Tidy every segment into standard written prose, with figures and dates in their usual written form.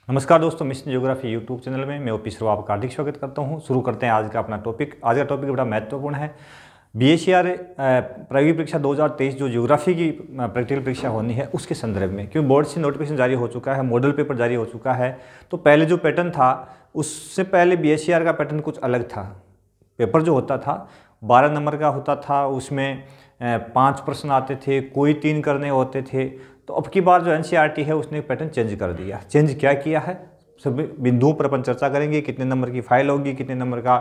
नमस्कार दोस्तों, mission geography YouTube channel में मैं ओपी श्रवा आपका हार्दिक स्वागत करता हूं। शुरू करते हैं आज का अपना टॉपिक। आज का टॉपिक बड़ा महत्वपूर्ण है। बीएसईआर प्रायोगिक परीक्षा 2023 जो ज्योग्राफी की प्रैक्टिकल परीक्षा होनी है उसके संदर्भ में, क्योंकि बोर्ड से नोटिफिकेशन जारी हो चुका है, मॉडल पेपर जारी हो चुका है। तो पहले जो पैटर्न था उससे पहले बीएसईआर का पैटर्न कुछ अलग था। पेपर जो होता था 12 नंबर का होता था, उसमें 5 प्रश्न आते थे, कोई 3 करने होते थे। तो अब की बार जो एनसीईआरटी है उसने पैटर्न चेंज कर दिया। चेंज क्या किया है, सभी बिंदुओं पर अपन चर्चा करेंगे। कितने नंबर की फाइल होगी, कितने नंबर का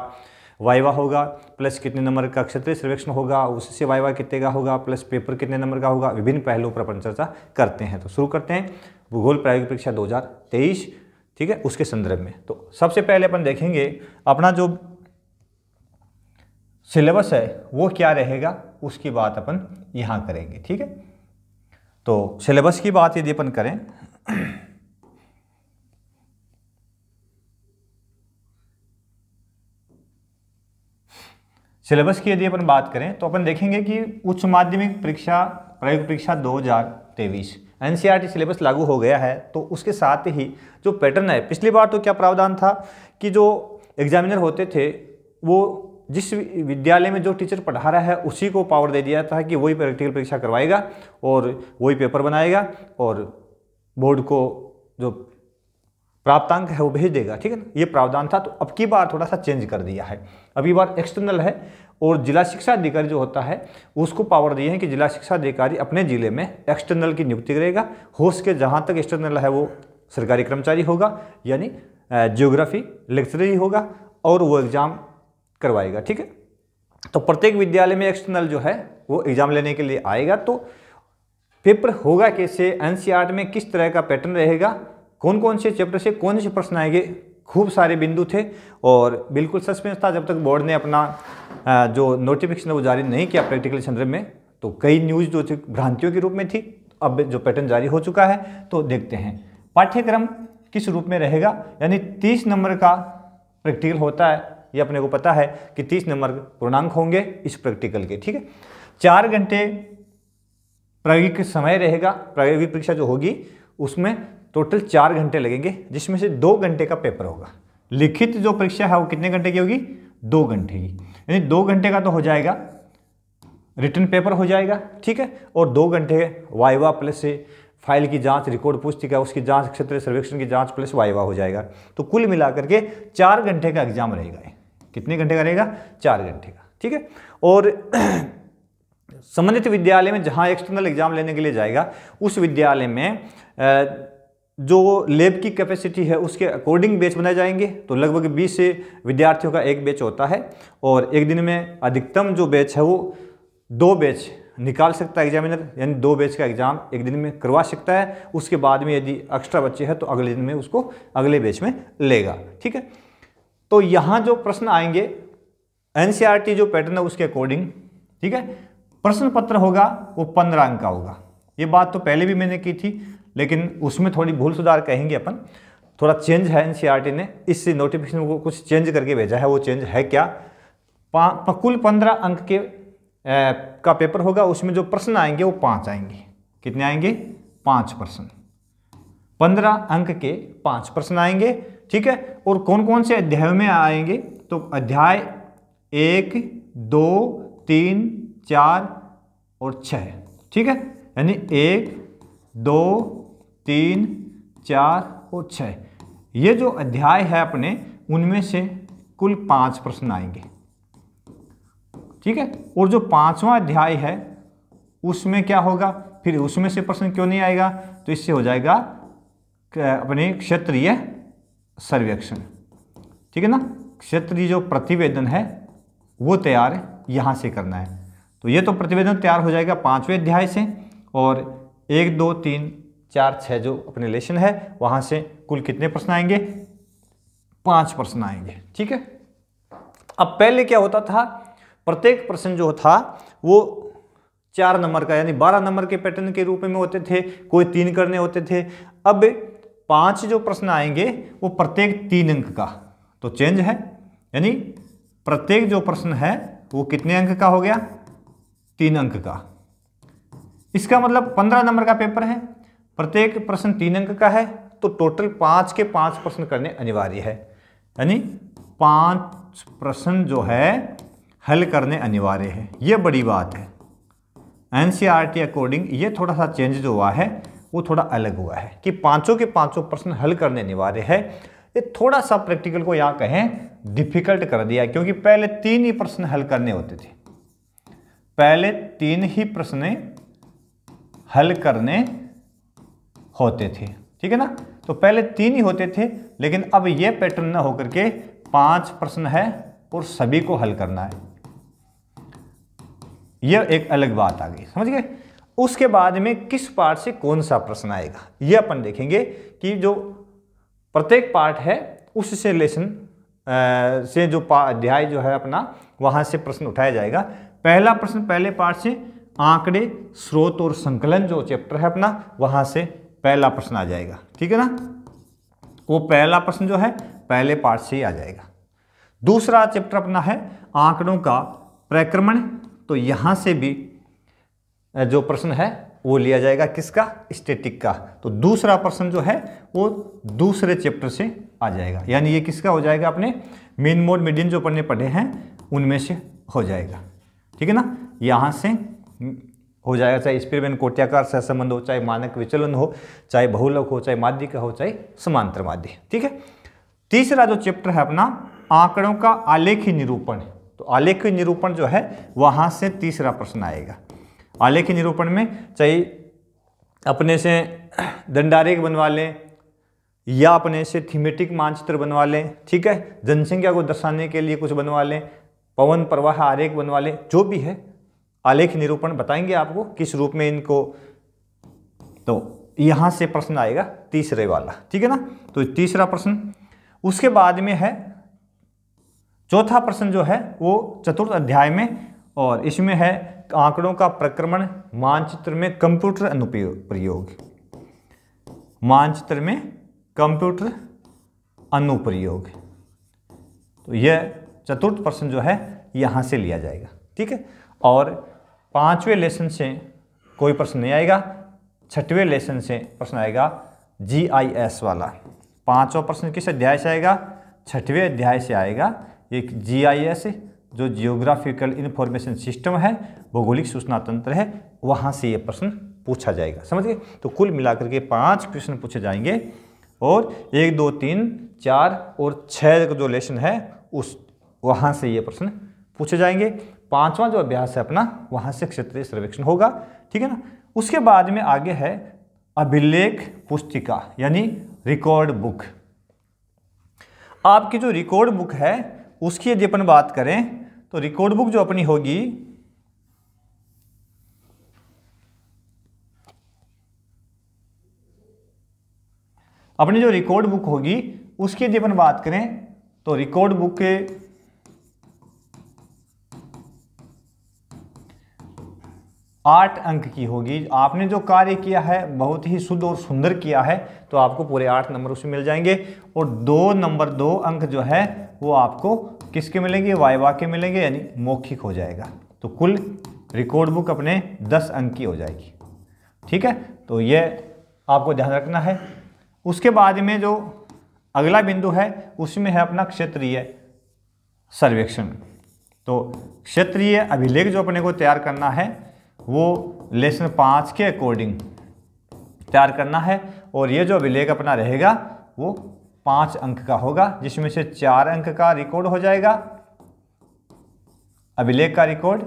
वाइवा होगा, प्लस कितने नंबर का क्षेत्रीय सर्वेक्षण होगा, उससे वाइवा कितने का होगा, प्लस पेपर कितने नंबर का होगा, विभिन्न पहलुओं पर अपन चर्चा करते हैं। तो शुरू करते हैं भूगोल प्रायोगिक परीक्षा 2023, ठीक है, उसके संदर्भ में। तो सबसे पहले अपन देखेंगे अपना जो सिलेबस है वो क्या रहेगा, उसकी बात अपन यहाँ करेंगे, ठीक है। तो सिलेबस की बात यदि अपन करें सिलेबस की यदि अपन बात करें तो अपन देखेंगे कि उच्च माध्यमिक परीक्षा प्रायोगिक परीक्षा 2023 एनसीईआरटी सिलेबस लागू हो गया है। तो उसके साथ ही जो पैटर्न है, पिछली बार तो क्या प्रावधान था कि जो एग्जामिनर होते थे वो जिस विद्यालय में जो टीचर पढ़ा रहा है उसी को पावर दे दिया था कि वही प्रैक्टिकल परीक्षा करवाएगा और वही पेपर बनाएगा और बोर्ड को जो प्राप्तांक है वो भेज देगा, ठीक है ना। ये प्रावधान था। तो अब की बार थोड़ा सा चेंज कर दिया है। अभी बार एक्सटर्नल है और जिला शिक्षा अधिकारी जो होता है उसको पावर दिए हैं कि जिला शिक्षा अधिकारी अपने जिले में एक्सटर्नल की नियुक्ति करेगा। हो सके जहाँ तक एक्सटर्नल है वो सरकारी कर्मचारी होगा, यानी ज्योग्राफी लेक्चरर ही होगा और वो एग्जाम करवाएगा, ठीक है। तो प्रत्येक विद्यालय में एक्सटर्नल जो है वो एग्जाम लेने के लिए आएगा। तो पेपर होगा कैसे, एनसीईआरटी में किस तरह का पैटर्न रहेगा, कौन कौन से चैप्टर से कौन से प्रश्न आएंगे, खूब सारे बिंदु थे और बिल्कुल सस्पेंस था जब तक बोर्ड ने अपना जो नोटिफिकेशन वो जारी नहीं किया प्रैक्टिकल संदर्भ में। तो कई न्यूज़ जो थी भ्रांतियों के रूप में थी। अब जो पैटर्न जारी हो चुका है तो देखते हैं पाठ्यक्रम किस रूप में रहेगा। यानी 30 नंबर का प्रैक्टिकल होता है, ये अपने को पता है कि 30 नंबर पूर्णांक होंगे इस प्रैक्टिकल के, ठीक है। 4 घंटे प्रायोगिक समय रहेगा। प्रायोगिक परीक्षा जो होगी उसमें टोटल 4 घंटे लगेंगे, जिसमें से 2 घंटे का पेपर होगा। लिखित जो परीक्षा है वो कितने घंटे की होगी, 2 घंटे की। यानी 2 घंटे का तो हो जाएगा, रिटन पेपर हो जाएगा, ठीक है, और 2 घंटे वाइवा प्लस फाइल की जांच, रिकॉर्ड पुस्तिका उसकी जांच, क्षेत्रीय सर्वेक्षण की जांच प्लस वाइवा हो जाएगा। तो कुल मिलाकर के 4 घंटे का एग्जाम रहेगा। कितने घंटे का रहेगा, 4 घंटे का, ठीक है। और संबंधित विद्यालय में जहां एक्सटर्नल एग्जाम लेने के लिए जाएगा उस विद्यालय में जो लैब की कैपेसिटी है उसके अकॉर्डिंग बैच बनाए जाएंगे। तो लगभग 20 विद्यार्थियों का एक बैच होता है और एक दिन में अधिकतम जो बैच है वो 2 बैच निकाल सकता है एग्जामिनर, यानी 2 बैच का एग्जाम एक दिन में करवा सकता है। उसके बाद में यदि एक्स्ट्रा बच्चे हैं तो अगले दिन में उसको अगले बैच में लेगा, ठीक है। तो यहाँ जो प्रश्न आएंगे एनसीईआरटी जो पैटर्न है उसके अकॉर्डिंग, ठीक है, प्रश्न पत्र होगा वो 15 अंक का होगा। ये बात तो पहले भी मैंने की थी, लेकिन उसमें थोड़ी भूल सुधार कहेंगे अपन। थोड़ा चेंज है, एनसीईआरटी ने इस नोटिफिकेशन को कुछ चेंज करके भेजा है। वो चेंज है क्या, कुल 15 अंक के का पेपर होगा। उसमें जो प्रश्न आएंगे वो 5 आएंगे। कितने आएंगे, 5 प्रश्न। 15 अंक के 5 प्रश्न आएंगे, ठीक है। और कौन कौन से अध्यायों में आएंगे, तो अध्याय 1, 2, 3, 4 और 6, ठीक है। यानी 1, 2, 3, 4 और 6 ये जो अध्याय है अपने, उनमें से कुल 5 प्रश्न आएंगे, ठीक है। और जो 5वां अध्याय है उसमें क्या होगा, फिर उसमें से प्रश्न क्यों नहीं आएगा, तो इससे हो जाएगा अपने क्षेत्रीय सर्वेक्षण, ठीक है ना। क्षेत्रीय जो प्रतिवेदन है वो तैयार यहाँ से करना है। तो ये तो प्रतिवेदन तैयार हो जाएगा 5वें अध्याय से, और 1, 2, 3, 4, 6 जो अपने लेसन है वहाँ से कुल कितने प्रश्न आएंगे, 5 प्रश्न आएंगे, ठीक है। अब पहले क्या होता था, प्रत्येक प्रश्न जो था वो 4 नंबर का, यानी 12 नंबर के पैटर्न के रूप में होते थे, कोई 3 करने होते थे। अब 5 जो प्रश्न आएंगे वो प्रत्येक 3 अंक का। तो चेंज है, यानी प्रत्येक जो प्रश्न है वो कितने अंक का हो गया, 3 अंक का। इसका मतलब 15 नंबर का पेपर है, प्रत्येक प्रश्न 3 अंक का है तो टोटल 5 के 5 प्रश्न करने अनिवार्य है, यानी 5 प्रश्न जो है हल करने अनिवार्य है। ये बड़ी बात है। एनसीईआरटी अकॉर्डिंग ये थोड़ा सा चेंज जो हुआ है वो थोड़ा अलग हुआ है कि 5 के 5 प्रश्न हल करने अनिवार्य है। ये थोड़ा सा प्रैक्टिकल को यहाँ कहें डिफिकल्ट कर दिया, क्योंकि पहले 3 ही प्रश्न हल करने होते थे, पहले 3 ही प्रश्न हल करने होते थे, ठीक है ना। तो पहले 3 ही होते थे, लेकिन अब ये पैटर्न ना होकर के 5 प्रश्न है और सभी को हल करना है। यह एक अलग बात आ गई, समझ गए। उसके बाद में किस पार्ट से कौन सा प्रश्न आएगा ये अपन देखेंगे कि जो प्रत्येक पार्ट है उससे लेसन से जो अध्याय जो है अपना वहां से प्रश्न उठाया जाएगा। पहला प्रश्न पहले पार्ट से आंकड़े, स्रोत और संकलन जो चैप्टर है अपना वहां से पहला प्रश्न आ जाएगा, ठीक है ना। वो पहला प्रश्न जो है पहले पार्ट से ही आ जाएगा। दूसरा चैप्टर अपना है आंकड़ों का प्रक्रमण, तो यहां से भी जो प्रश्न है वो लिया जाएगा किसका, स्टैटिक का। तो दूसरा प्रश्न जो है वो दूसरे चैप्टर से आ जाएगा, यानी ये किसका हो जाएगा, अपने मीन मोड मीडियन जो पढ़ने पढ़े हैं उनमें से हो जाएगा, ठीक है ना। यहाँ से हो जाएगा, चाहे स्पिरिट कोट्याकार सहसंबंध हो, चाहे मानक विचलन हो, चाहे बहुलक हो, चाहे माध्य का हो, चाहे समांतर माध्य, ठीक है। तीसरा जो चैप्टर है अपना आंकड़ों का आलेखी निरूपण, तो आलेखी निरूपण जो है वहां से तीसरा प्रश्न आएगा। आलेखी निरूपण में चाहे अपने से दंडारेख बनवा लें या अपने से थीमेटिक मानचित्र बनवा लें, ठीक है, जनसंख्या को दर्शाने के लिए कुछ बनवा लें, पवन प्रवाह आरेख बनवा लें, जो भी है आलेख निरूपण बताएंगे आपको किस रूप में इनको। तो यहां से प्रश्न आएगा तीसरे वाला, ठीक है ना। तो तीसरा प्रश्न, उसके बाद में है चौथा प्रश्न जो है वो चतुर्थ अध्याय में, और इसमें है आंकड़ों का प्रक्रमण मानचित्र में कंप्यूटर अनुप्रयोग, मानचित्र में कंप्यूटर अनुप्रयोग। तो यह चतुर्थ प्रश्न जो है यहां से लिया जाएगा, ठीक है। और 5वें लेसन से कोई प्रश्न नहीं आएगा, 6वें लेसन से प्रश्न आएगा GIS वाला। 5वां प्रश्न किस अध्याय से आएगा, 6वें अध्याय से आएगा। एक GIS जो जियोग्राफिकल इंफॉर्मेशन सिस्टम है, भौगोलिक सूचना तंत्र है, वहां से ये प्रश्न पूछा जाएगा, समझ गए। तो कुल मिलाकर के 5 प्रश्न पूछे जाएंगे, और 1, 2, 3, 4 और 6 का जो लेसन है उस वहां से ये प्रश्न पूछे जाएंगे। 5वां जो अभ्यास है अपना वहां से क्षेत्रीय सर्वेक्षण होगा, ठीक है ना। उसके बाद में आगे है अभिलेख पुस्तिका, यानी रिकॉर्ड बुक। आपकी जो रिकॉर्ड बुक है उसकी यदि अपन बात करें तो रिकॉर्ड बुक जो अपनी होगी अपनी जो रिकॉर्ड बुक होगी उसकी यदि अपन बात करें तो रिकॉर्ड बुक के 8 अंक की होगी। आपने जो कार्य किया है बहुत ही शुद्ध और सुंदर किया है, तो आपको पूरे 8 नंबर उसमें मिल जाएंगे। और 2 अंक जो है वो आपको किसके मिलेंगे, वाइवा के मिलेंगे, यानी मौखिक हो जाएगा। तो कुल रिकॉर्ड बुक अपने 10 अंक की हो जाएगी, ठीक है। तो ये आपको ध्यान रखना है। उसके बाद में जो अगला बिंदु है उसमें है अपना क्षेत्रीय सर्वेक्षण। तो क्षेत्रीय अभिलेख जो अपने को तैयार करना है वो लेसन 5 के अकॉर्डिंग तैयार करना है, और ये जो अभिलेख अपना रहेगा वो 5 अंक का होगा, जिसमें से 4 अंक का रिकॉर्ड हो जाएगा, अभिलेख का रिकॉर्ड,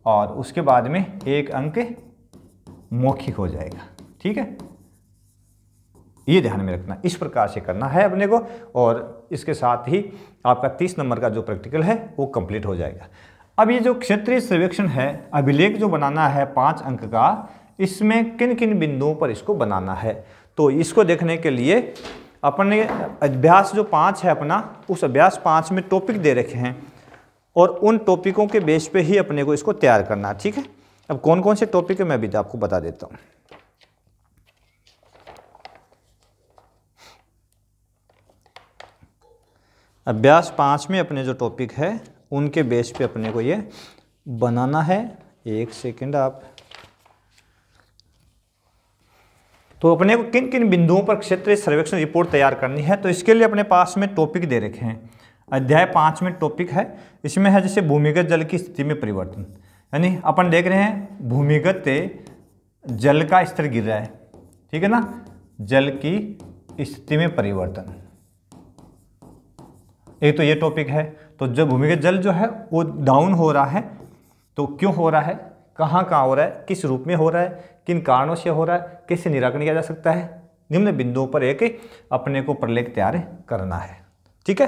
और उसके बाद में 1 अंक मौखिक हो जाएगा, ठीक है। ये ध्यान में रखना, इस प्रकार से करना है अपने को, और इसके साथ ही आपका 30 नंबर का जो प्रैक्टिकल है वो कंप्लीट हो जाएगा। अब ये जो क्षेत्रीय सर्वेक्षण है, अभिलेख जो बनाना है 5 अंक का, इसमें किन किन बिंदुओं पर इसको बनाना है, तो इसको देखने के लिए अपने अभ्यास जो 5 है अपना, उस अभ्यास 5 में टॉपिक दे रखे हैं, और उन टॉपिकों के बेस पे ही अपने को इसको तैयार करना है, ठीक है। अब कौन कौन से टॉपिक है मैं भी आपको बता देता हूँ। अभ्यास 5 में अपने जो टॉपिक है उनके बेस पे अपने को ये बनाना है। 1 सेकंड आप, तो अपने को किन किन बिंदुओं पर क्षेत्रीय सर्वेक्षण रिपोर्ट तैयार करनी है, तो इसके लिए अपने पास में टॉपिक दे रखे हैं। अध्याय 5 में टॉपिक है, इसमें है जैसे भूमिगत जल की स्थिति में परिवर्तन, यानी अपन देख रहे हैं भूमिगत जल का स्तर गिर रहा है, ठीक है ना, जल की स्थिति में परिवर्तन, एक तो ये टॉपिक है। तो जब भूमिगत जल जो है वो डाउन हो रहा है, तो क्यों हो रहा है, कहाँ हो रहा है, किस रूप में हो रहा है, किन कारणों से हो रहा है, कैसे निराकरण किया जा सकता है, निम्न बिंदुओं पर एक अपने को प्रलेख तैयार करना है, ठीक है।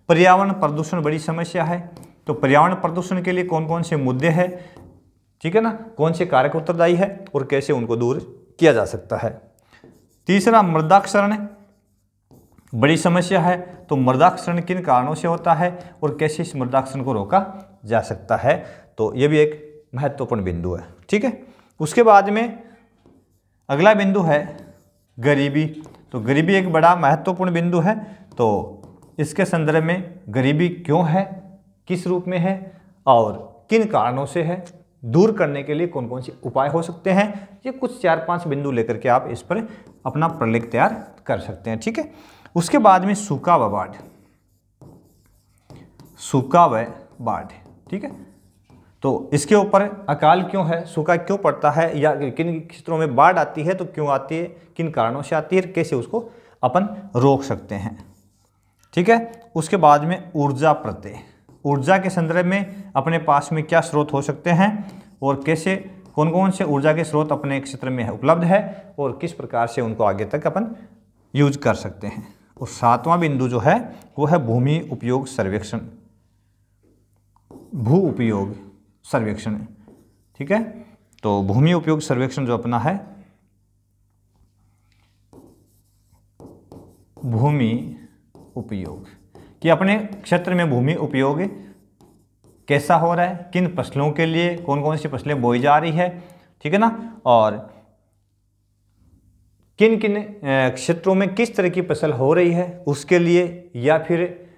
पर्यावरण प्रदूषण बड़ी समस्या है, तो पर्यावरण प्रदूषण के लिए कौन कौन से मुद्दे हैं, ठीक है ना, कौन से कारक उत्तरदायी है और कैसे उनको दूर किया जा सकता है। तीसरा, मृदाक्षरण बड़ी समस्या है, तो मृदाक्षरण किन कारणों से होता है और कैसे इस मृदाक्षरण को रोका जा सकता है, तो ये भी एक महत्वपूर्ण बिंदु है, ठीक है। उसके बाद में अगला बिंदु है गरीबी, तो गरीबी एक बड़ा महत्वपूर्ण बिंदु है। तो इसके संदर्भ में गरीबी क्यों है, किस रूप में है और किन कारणों से है, दूर करने के लिए कौन कौन से उपाय हो सकते हैं, ये कुछ 4-5 बिंदु लेकर के आप इस पर अपना प्रलेख तैयार कर सकते हैं, ठीक है। उसके बाद में सूखा व बाढ़, सूखा व बाढ़, ठीक है। तो इसके ऊपर अकाल क्यों है, सूखा क्यों पड़ता है, या किन क्षेत्रों में बाढ़ आती है तो क्यों आती है, किन कारणों से आती है, कैसे उसको अपन रोक सकते हैं, ठीक है। उसके बाद में ऊर्जा प्रत्यय, ऊर्जा के संदर्भ में अपने पास में क्या स्रोत हो सकते हैं और कैसे कौन कौन से ऊर्जा के स्रोत अपने क्षेत्र में उपलब्ध है और किस प्रकार से उनको आगे तक अपन यूज कर सकते हैं। और 7वां बिंदु जो है वो है भूमि उपयोग सर्वेक्षण, भू उपयोग सर्वेक्षण, ठीक है। तो भूमि उपयोग सर्वेक्षण जो अपना है, भूमि उपयोग कि अपने क्षेत्र में भूमि उपयोग कैसा हो रहा है, किन फसलों के लिए कौन कौन सी फसलें बोई जा रही है, ठीक है ना, और किन किन क्षेत्रों में किस तरह की फसल हो रही है उसके लिए, या फिर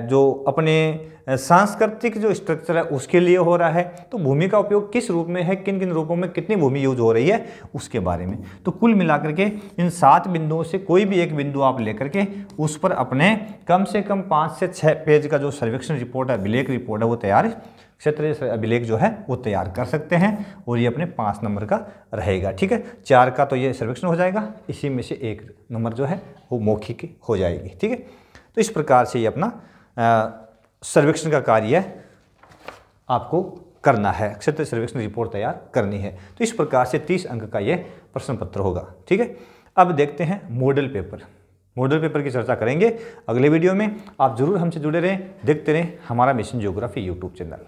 जो अपने सांस्कृतिक जो स्ट्रक्चर है उसके लिए हो रहा है। तो भूमि का उपयोग किस रूप में है, किन किन रूपों में कितनी भूमि यूज हो रही है उसके बारे में। तो कुल मिलाकर के इन 7 बिंदुओं से कोई भी एक बिंदु आप लेकर के उस पर अपने कम से कम 5 से 6 पेज का जो सर्वेक्षण रिपोर्ट है, अभिलेख रिपोर्ट है, वो तैयार, क्षेत्रीय अभिलेख जो है वो तैयार कर सकते हैं और ये अपने 5 नंबर का रहेगा, ठीक है। 4 का तो ये सर्वेक्षण हो जाएगा, इसी में से 1 नंबर जो है वो मौखिक हो जाएगी, ठीक है। तो इस प्रकार से ये अपना सर्वेक्षण का कार्य आपको करना है, क्षेत्रीय सर्वेक्षण रिपोर्ट तैयार करनी है। तो इस प्रकार से 30 अंक का ये प्रश्न पत्र होगा, ठीक है। अब देखते हैं मॉडल पेपर, मॉडल पेपर की चर्चा करेंगे अगले वीडियो में। आप जरूर हमसे जुड़े रहें, देखते रहें हमारा मिशन ज्योग्राफी यूट्यूब चैनल।